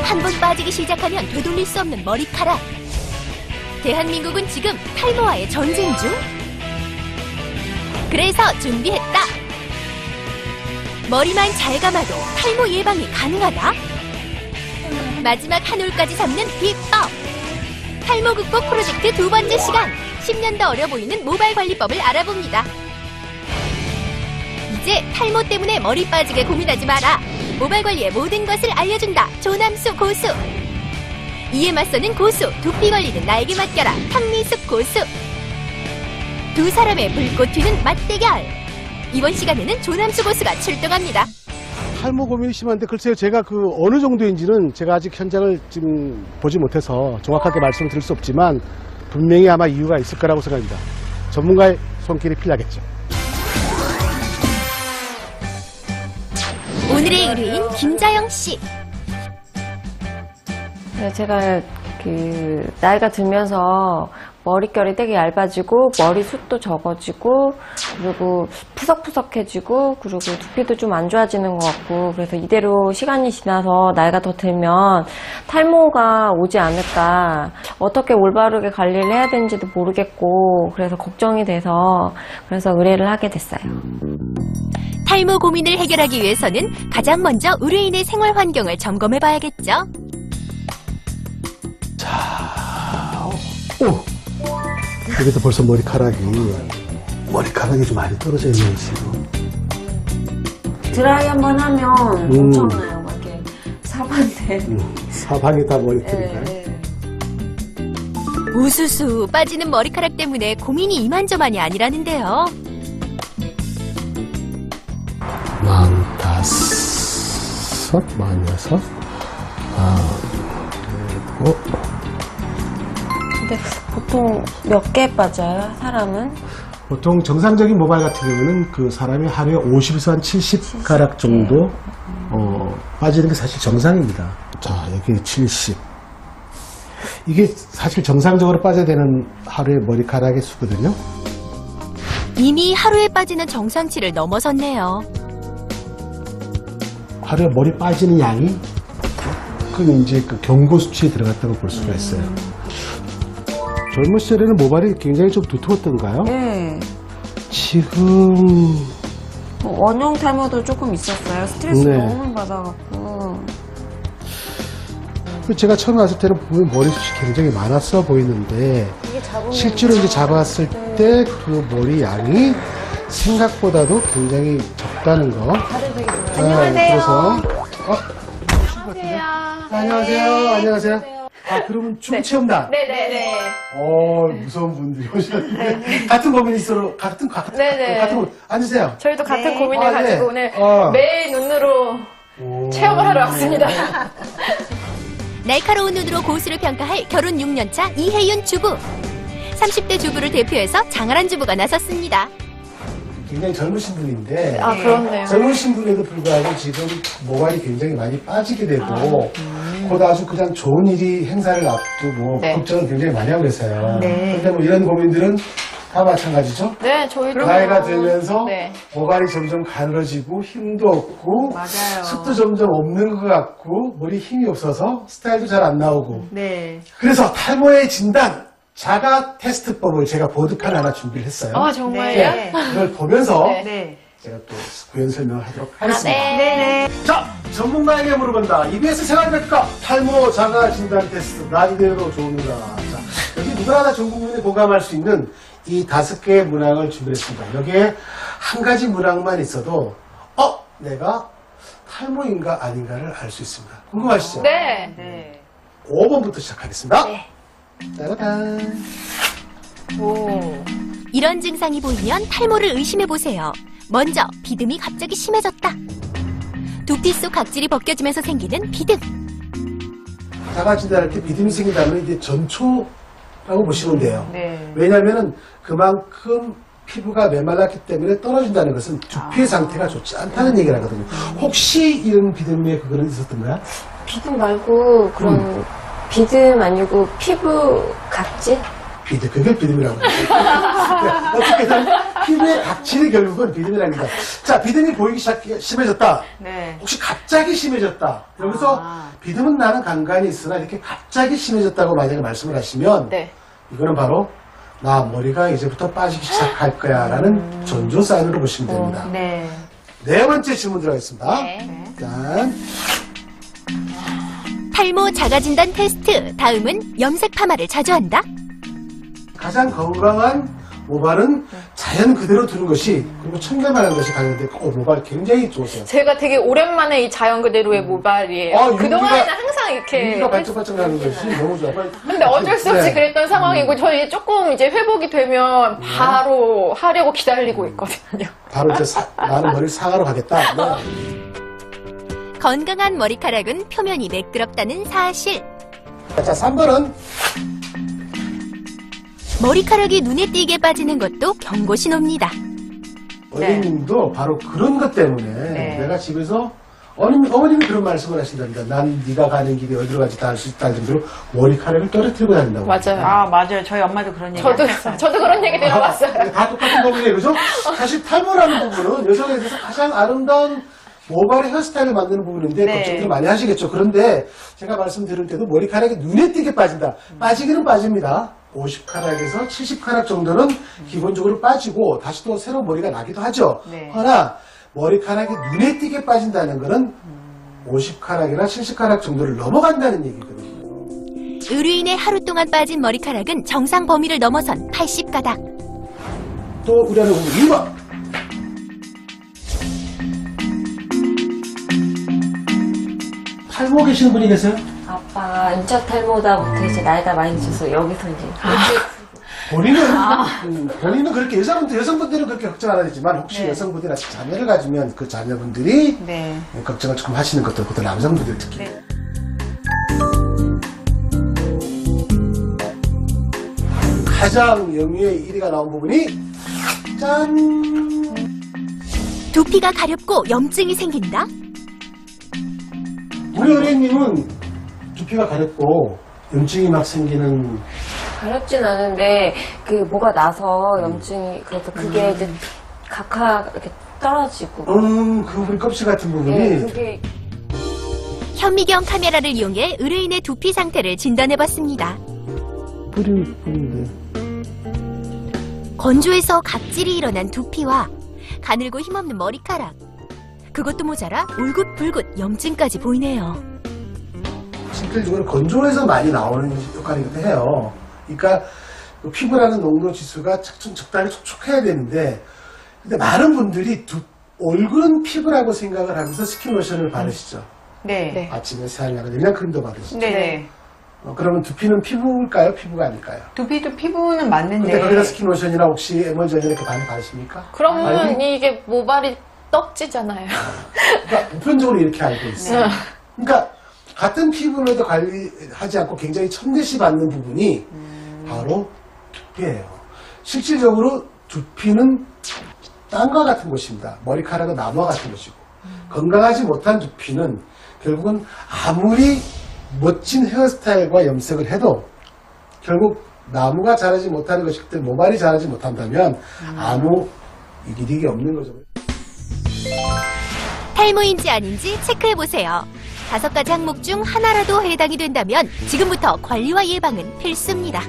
한 번 빠지기 시작하면 되돌릴 수 없는 머리카락. 대한민국은 지금 탈모와의 전쟁 중? 그래서 준비했다. 머리만 잘 감아도 탈모 예방이 가능하다. 마지막 한 올까지 잡는 비법. 탈모 극복 프로젝트 두 번째 시간. 10년 더 어려 보이는 모발 관리법을 알아봅니다. 이제 탈모 때문에 머리 빠지게 고민하지 마라. 모발 관리의 모든 것을 알려준다. 조남수 고수. 이에 맞서는 고수. 두피 관리는 나에게 맡겨라. 탕미숙 고수. 두 사람의 불꽃 튀는 맞대결. 이번 시간에는 조남수 고수가 출동합니다. 탈모 고민이 심한데 글쎄요, 제가 그 어느 정도인지는 제가 아직 현장을 지금 보지 못해서 정확하게 말씀을 드릴 수 없지만 분명히 아마 이유가 있을 거라고 생각합니다. 전문가의 손길이 필요하겠죠. 오늘의 의뢰인 김자영 씨. 네, 제가 나이가 들면서 머릿결이 되게 얇아지고 머리숱도 적어지고 그리고 푸석푸석해지고 그리고 두피도 좀 안 좋아지는 것 같고 그래서 이대로 시간이 지나서 나이가 더 들면 탈모가 오지 않을까, 어떻게 올바르게 관리를 해야 되는지도 모르겠고 그래서 걱정이 돼서 그래서 의뢰를 하게 됐어요. 탈모 고민을 해결하기 위해서는 가장 먼저 의뢰인의 생활 환경을 점검해 봐야겠죠. 오! 여기서 벌써 머리카락이 좀 많이 떨어져 있는 지금. 드라이 한번 하면 엄청나요. 막 이렇게 사반데. 사방이 다 머리털인가요? 네. 우수수 빠지는 머리카락 때문에 고민이 이만저만이 아니라는데요. 45, 46, 47. 근데 보통 몇 개 빠져요, 사람은? 보통 정상적인 모발 같은 경우는 그 사람이 하루에 50에서 한 70가락 정도 빠지는 게 사실 정상입니다. 자, 여기 70. 이게 사실 정상적으로 빠져야 되는 하루의 머리카락의 수거든요. 이미 하루에 빠지는 정상치를 넘어섰네요. 하루에 머리 빠지는 양이 그 이제 그 경고 수치에 들어갔다고 볼 수가 있어요. 젊은 시절에는 모발이 굉장히 좀 두터웠던가요? 네. 지금 원형 탈모도 조금 있었어요. 스트레스 네. 너무 받아갖고. 제가 처음 왔을 때는 보면 머리숱이 굉장히 많았어 보이는데 실제로 이제 잡았을 때 그 머리 양이 생각보다도 굉장히 적다는 거. 안녕하세요. 그래서 안녕하세요. 안녕하세요. 아, 그러면 춤체험단. 네네네. 무서운 분들이 오셨는데 같은 고민이 있어. 같은 고민. 앉으세요. 저희도 같은 고민을 아, 가지고 네. 오늘 매일 눈으로 체험을 하러 왔습니다. 날카로운 눈으로 고수를 평가할 결혼 6년차 이혜윤 주부. 30대 주부를 대표해서 장아란 주부가 나섰습니다. 굉장히 젊으신 분인데 아, 그렇네요. 젊으신 분에도 불구하고 지금 모발이 굉장히 많이 빠지게 되고 곧 아주 그냥 좋은 일이 행사를 앞두고 네. 걱정을 굉장히 많이 하고 계세요. 그런데 뭐 이런 고민들은 다 마찬가지죠. 네, 저희도. 나이가 들면서 네. 모발이 점점 가늘어지고 힘도 없고 맞아요. 숱도 점점 없는 것 같고 머리 힘이 없어서 스타일도 잘 안 나오고 네. 그래서 탈모의 진단 자가 테스트법을 제가 보드판 하나 준비를 했어요. 아, 정말요? 네. 그걸 보면서 네. 제가 또 구현 설명을 하도록 하겠습니다. 네. 자, 전문가에게 물어본다. EBS 생활백과 탈모 자가 진단 테스트 난이도로 좋은가. 자, 여기 누구나 다 전 국민이 공감할 수 있는 이 5개의 문항을 준비했습니다. 여기에 한 가지 문항만 있어도 내가 탈모인가 아닌가를 알 수 있습니다. 궁금하시죠? 네. 5번부터 시작하겠습니다. 네. 따라단. 오. 이런 증상이 보이면 탈모를 의심해보세요. 먼저 비듬이 갑자기 심해졌다. 두피 속 각질이 벗겨지면서 생기는 비듬. 자가 진단할 때 비듬이 생긴다면 이제 전초라고 보시면 돼요. 네. 왜냐하면 그만큼 피부가 메말랐기 때문에 떨어진다는 것은 두피의 상태가 좋지 않다는 얘기를 하거든요. 혹시 이런 비듬에 그거는 있었던가요? 비듬 말고 그런 비듬 아니고 피부 각질? 비듬, 그게 비듬이라고. 어떻게든 피부의 각질이 결국은 비듬이랍니다. 자, 비듬이 보이기 심해졌다. 네. 혹시 갑자기 심해졌다. 여기서 비듬은 나는 간간히 있으나 이렇게 갑자기 심해졌다고 만약에 말씀을 하시면 네. 이거는 바로 나 머리가 이제부터 빠지기 시작할 거야 라는 전조 사인으로 보시면 됩니다. 네. 네 번째 질문 들어가겠습니다. 네. 일단 탈모 자가 진단 테스트. 다음은 염색 파마를 자주 한다. 가장 건강한 모발은 자연 그대로 두는 것이 그리고 청결만한 것이 관련된 모발 굉장히 좋으세요. 제가 되게 오랜만에 이 자연 그대로의 모발이에요. 아, 그동안에는 항상 이렇게. 윤기가 반짝반짝 나는 것이 너무 좋아. 근데 어쩔 수 없이 네. 그랬던 상황이고, 저희 조금 이제 회복이 되면 바로 하려고 기다리고 있거든요. 바로 이제 나는 머리를 상하러 가겠다. 네. 건강한 머리카락은 표면이 매끄럽다는 사실. 자, 3번은 머리카락이 눈에 띄게 빠지는 것도 경고 신호입니다. 어머님도 바로 그런 것 때문에 네. 내가 집에서 어머님이 그런 말씀을 하신답니다. 난 네가 가는 길이 어디로 가지 다 할 수 있다는 정도로 머리카락을 떨어뜨리고 다닌다고. 맞아요. 아, 맞아요. 저희 엄마도 그런 얘기 저도 그런 얘기 들어봤어요. 다 똑같은 거군요. 그래서 사실 탈모라는 부분은 여성에 대해서 가장 아름다운 모발의 헤어스타일을 만드는 부분인데 네. 걱정들 많이 하시겠죠. 그런데 제가 말씀드릴 때도 머리카락이 눈에 띄게 빠진다. 빠지기는 빠집니다. 50카락에서 70카락 정도는 기본적으로 빠지고 다시 또 새로운 머리가 나기도 하죠. 네. 그러나 머리카락이 눈에 띄게 빠진다는 것은 50카락이나 70카락 정도를 넘어간다는 얘기거든요. 의뢰인의 하루 동안 빠진 머리카락은 정상 범위를 넘어선 80가닥. 또 우리 안에 보면 2번. 탈모 계시는 분이 계세요? 아빠가 인자 탈모다부터 이제 나이가 많이 드셔서 여기서 이제 본인은 그렇게 여성분들은 그렇게 걱정 안 하지만 혹시 네. 여성분들이나 자녀를 가지면 그 자녀분들이 네. 걱정을 조금 하시는 것도 그것도 남성분들 특히. 네. 가장 영유의 1위가 나온 부분이 짠! 두피가 가렵고 염증이 생긴다. 우리 어린님은 두피가 가렵고 염증이 막 생기는 가렵진 않은데 그 뭐가 나서 염증이 그래서 그게 이제 각각 이렇게 떨어지고 그 부분 껍질 같은 부분이 네, 그게 현미경 카메라를 이용해 의뢰인의 두피 상태를 진단해봤습니다. 뿌리는 부분인데 건조해서 각질이 일어난 두피와 가늘고 힘없는 머리카락. 그것도 모자라 울긋불긋 염증까지 보이네요. 실질적으로 건조해서 많이 나오는 역할이기도 해요. 그러니까 그 피부라는 농도 지수가 적당히 촉촉해야 되는데 근데 많은 분들이 얼굴은 피부라고 생각을 하면서 스킨로션을 바르시죠. 네. 네. 아침에 사용하는 영양크림도 바르시죠. 네. 그러면 두피는 피부일까요? 피부가 아닐까요? 두피도 피부는 맞는데. 근데 거기다 스킨로션이나 혹시 에멀전이나 이렇게 많이 바르십니까? 그러면 아이고. 이게 모발이 떡지잖아요. 그러니까 보편적으로 이렇게 알고 있어요. 그러니까 같은 피부로도 관리하지 않고 굉장히 천대시 받는 부분이 바로 두피예요. 실질적으로 두피는 땅과 같은 것입니다. 머리카락은 나무와 같은 것이고 건강하지 못한 두피는 결국은 아무리 멋진 헤어스타일과 염색을 해도 결국 나무가 자라지 못하는 것이기 때문에 모발이 자라지 못한다면 아무 이익이 없는 거죠. 탈모인지 아닌지 체크해보세요. 5가지 항목 중 하나라도 해당이 된다면 지금부터 관리와 예방은 필수입니다.